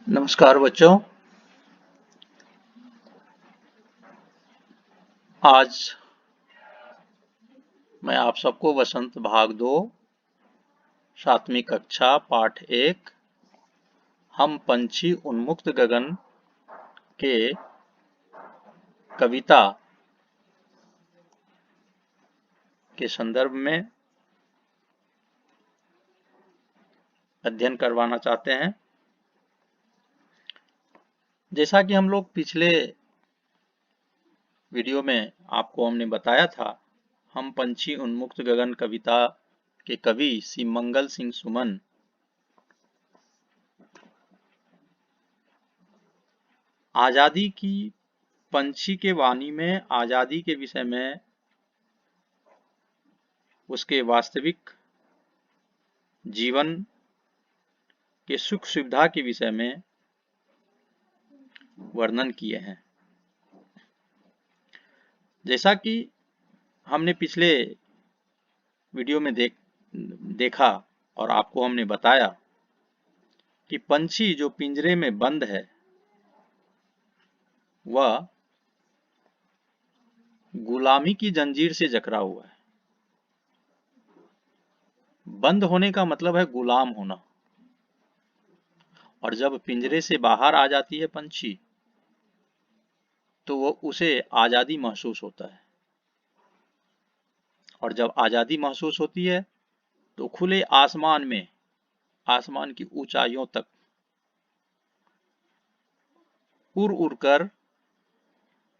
नमस्कार बच्चों। आज मैं आप सबको वसंत भाग 2 7वीं कक्षा पाठ 1 हम पंछी उन्मुक्त गगन के कविता के संदर्भ में अध्ययन करवाना चाहते हैं। जैसा कि हम लोग पिछले वीडियो में आपको हमने बताया था, हम पंछी उन्मुक्त गगन कविता के कवि श्री मंगल सिंह सुमन आजादी की पंछी के वाणी में आजादी के विषय में, उसके वास्तविक जीवन के सुख सुविधा के विषय में वर्णन किए हैं। जैसा कि हमने पिछले वीडियो में देखा और आपको हमने बताया कि पंछी जो पिंजरे में बंद है वह गुलामी की जंजीर से जकड़ा हुआ है। बंद होने का मतलब है गुलाम होना, और जब पिंजरे से बाहर आ जाती है पंछी तो वो उसे आजादी महसूस होता है, और जब आजादी महसूस होती है तो खुले आसमान में, आसमान की ऊंचाइयों तक उड़ उड़कर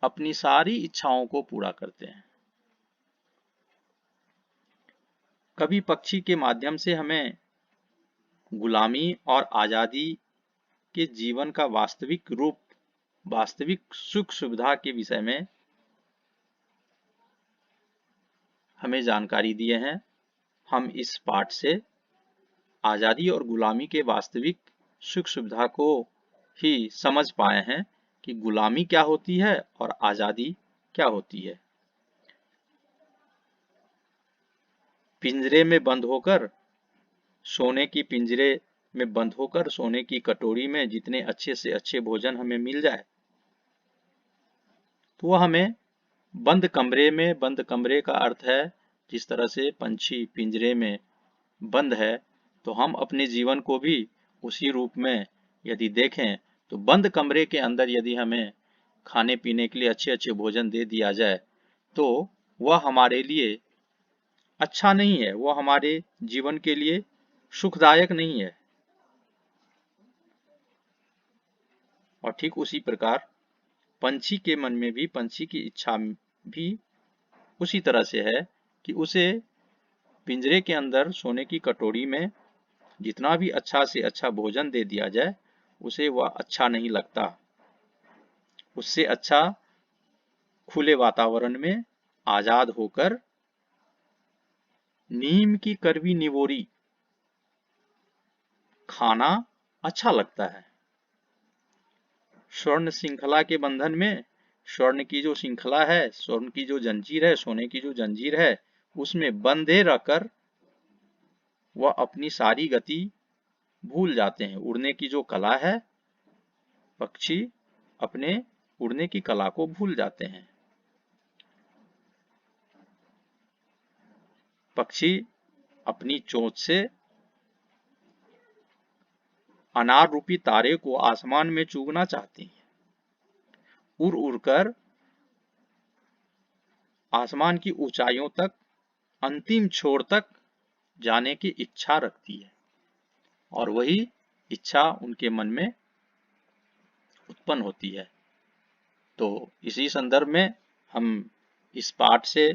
अपनी सारी इच्छाओं को पूरा करते हैं। कवि पक्षी के माध्यम से हमें गुलामी और आजादी के जीवन का वास्तविक रूप, वास्तविक सुख सुविधा के विषय में हमें जानकारी दिए हैं। हम इस पाठ से आजादी और गुलामी के वास्तविक सुख सुविधा को ही समझ पाए हैं कि गुलामी क्या होती है और आजादी क्या होती है। पिंजरे में बंद होकर सोने की पिंजरे में बंद होकर सोने की कटोरी में जितने अच्छे से अच्छे भोजन हमें मिल जाए तो वह हमें बंद कमरे में, बंद कमरे का अर्थ है जिस तरह से पंछी पिंजरे में बंद है, तो हम अपने जीवन को भी उसी रूप में यदि देखें तो बंद कमरे के अंदर यदि हमें खाने पीने के लिए अच्छे अच्छे भोजन दे दिया जाए तो वह हमारे लिए अच्छा नहीं है, वह हमारे जीवन के लिए सुखदायक नहीं है। और ठीक उसी प्रकार पंछी के मन में भी, पंछी की इच्छा भी उसी तरह से है कि उसे पिंजरे के अंदर सोने की कटोरी में जितना भी अच्छा से अच्छा भोजन दे दिया जाए उसे वह अच्छा नहीं लगता। उससे अच्छा खुले वातावरण में आजाद होकर नीम की कड़वी निवोरी खाना अच्छा लगता है। स्वर्ण श्रृंखला के बंधन में, स्वर्ण की जो श्रृंखला है, स्वर्ण की जो जंजीर है, सोने की जो जंजीर है, उसमें बंधे रहकर वह अपनी सारी गति भूल जाते हैं। उड़ने की जो कला है, पक्षी अपने उड़ने की कला को भूल जाते हैं। पक्षी अपनी चोंच से अनार रूपी तारे को आसमान में चुगना चाहती हैं, उड़ उड़कर आसमान की ऊंचाइयों तक, अंतिम छोर तक जाने की इच्छा रखती है, और वही इच्छा उनके मन में उत्पन्न होती है। तो इसी संदर्भ में हम इस पाठ से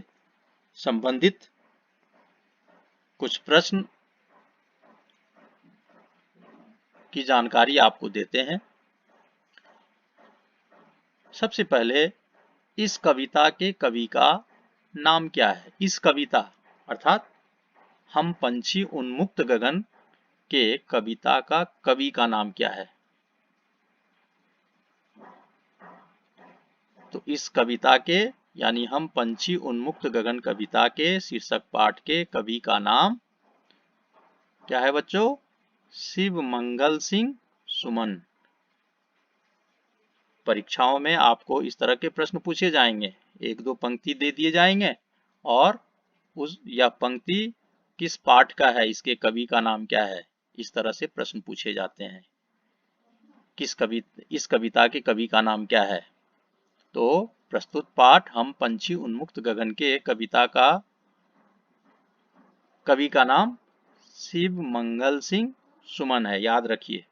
संबंधित कुछ प्रश्न की जानकारी आपको देते हैं। सबसे पहले इस कविता के कवि का नाम क्या है? इस कविता अर्थात हम पंछी उन्मुक्त गगन के कविता का कवि का नाम क्या है? तो इस कविता के, यानी हम पंछी उन्मुक्त गगन कविता के शीर्षक पाठ के कवि का नाम क्या है बच्चों? शिव मंगल सिंह सुमन। परीक्षाओं में आपको इस तरह के प्रश्न पूछे जाएंगे, एक दो पंक्ति दे दिए जाएंगे और यह पंक्ति किस पाठ का है, इसके कवि का नाम क्या है, इस तरह से प्रश्न पूछे जाते हैं। इस कविता के कवि का नाम क्या है। तो प्रस्तुत पाठ हम पंछी उन्मुक्त गगन के कविता का कवि का नाम शिव मंगल सिंह सुमन है, याद रखिए।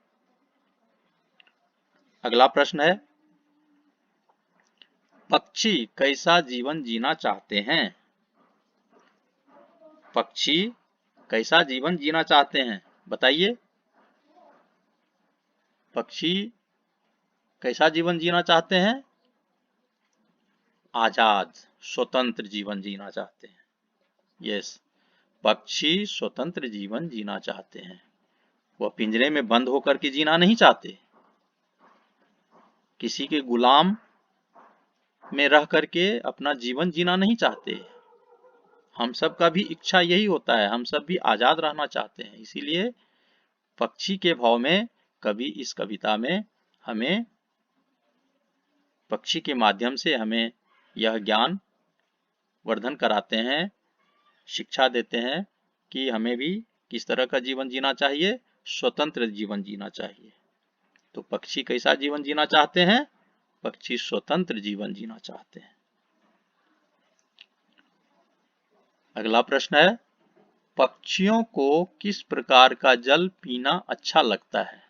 अगला प्रश्न है, पक्षी कैसा जीवन जीना चाहते हैं। पक्षी कैसा जीवन जीना चाहते हैं, बताइए। पक्षी कैसा जीवन जीना चाहते हैं। आजाद स्वतंत्र जीवन जीना चाहते हैं। यस, पक्षी स्वतंत्र जीवन जीना चाहते हैं। वह पिंजरे में बंद होकर के जीना नहीं चाहते, किसी के गुलाम में रह करके अपना जीवन जीना नहीं चाहते। हम सब का भी इच्छा यही होता है, हम सब भी आजाद रहना चाहते हैं। इसीलिए पक्षी के भाव में कवि इस कविता में हमें पक्षी के माध्यम से हमें यह ज्ञान वर्धन कराते हैं, शिक्षा देते हैं कि हमें भी किस तरह का जीवन जीना चाहिए, स्वतंत्र जीवन जीना चाहिए। तो पक्षी कैसा जीवन जीना चाहते हैं, पक्षी स्वतंत्र जीवन जीना चाहते हैं। अगला प्रश्न है, पक्षियों को किस प्रकार का जल पीना अच्छा लगता है।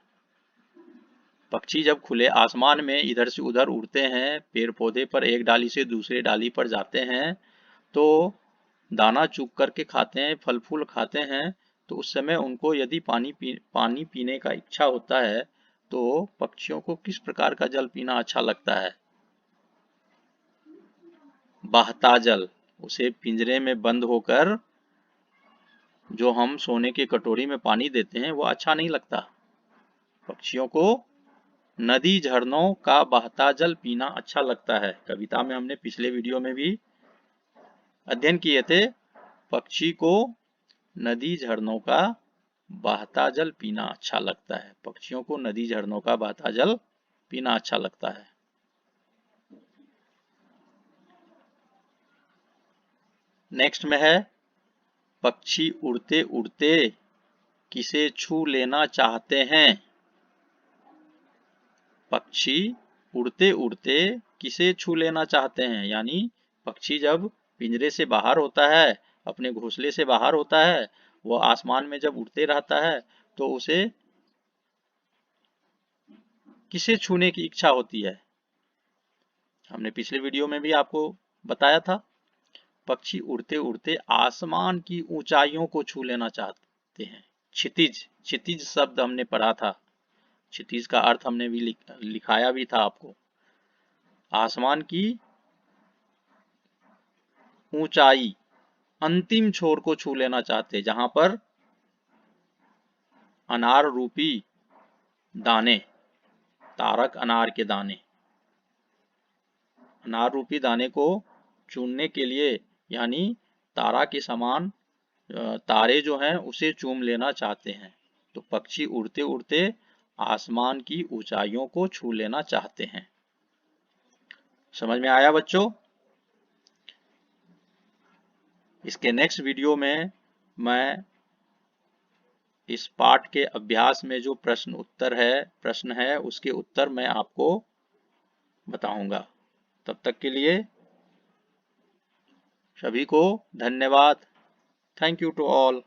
पक्षी जब खुले आसमान में इधर से उधर उड़ते हैं, पेड़ पौधे पर एक डाली से दूसरे डाली पर जाते हैं, तो दाना चुग करके खाते हैं, फल फूल खाते हैं, तो उस समय उनको यदि पानी पीने का इच्छा होता है, तो पक्षियों को किस प्रकार का जल पीना अच्छा लगता है। बहता जल, उसे पिंजरे में बंद होकर जो हम सोने की कटोरी में पानी देते हैं वो अच्छा नहीं लगता। पक्षियों को नदी झरनों का बहता जल पीना अच्छा लगता है। कविता में हमने पिछले वीडियो में भी अध्ययन किए थे, पक्षी को नदी झरनों का बहता जल पीना अच्छा लगता है। पक्षियों को नदी झरनों का बहता जल पीना अच्छा लगता है। नेक्स्ट में है, पक्षी उड़ते उड़ते किसे छू लेना चाहते हैं। पक्षी उड़ते उड़ते किसे छू लेना चाहते हैं, यानी पक्षी जब पिंजरे से बाहर होता है, अपने घोंसले से बाहर होता है, वह आसमान में जब उड़ते रहता है, तो उसे किसे छूने की इच्छा होती है। हमने पिछले वीडियो में भी आपको बताया था, पक्षी उड़ते उड़ते आसमान की ऊंचाइयों को छू लेना चाहते हैं। क्षितिज, क्षितिज शब्द हमने पढ़ा था, क्षितिज का अर्थ हमने भी लिखाया भी था आपको। आसमान की ऊंचाई, अंतिम छोर को छू लेना चाहते, जहां पर अनार रूपी दाने, तारक अनार के दाने, अनार रूपी दाने को चूमने के लिए, यानी तारा के समान तारे जो हैं उसे चूम लेना चाहते हैं। तो पक्षी उड़ते उड़ते आसमान की ऊंचाइयों को छू लेना चाहते हैं। समझ में आया बच्चों। इसके नेक्स्ट वीडियो में मैं इस पाठ के अभ्यास में जो प्रश्न है उसके उत्तर मैं आपको बताऊंगा। तब तक के लिए सभी को धन्यवाद। Thank you to all.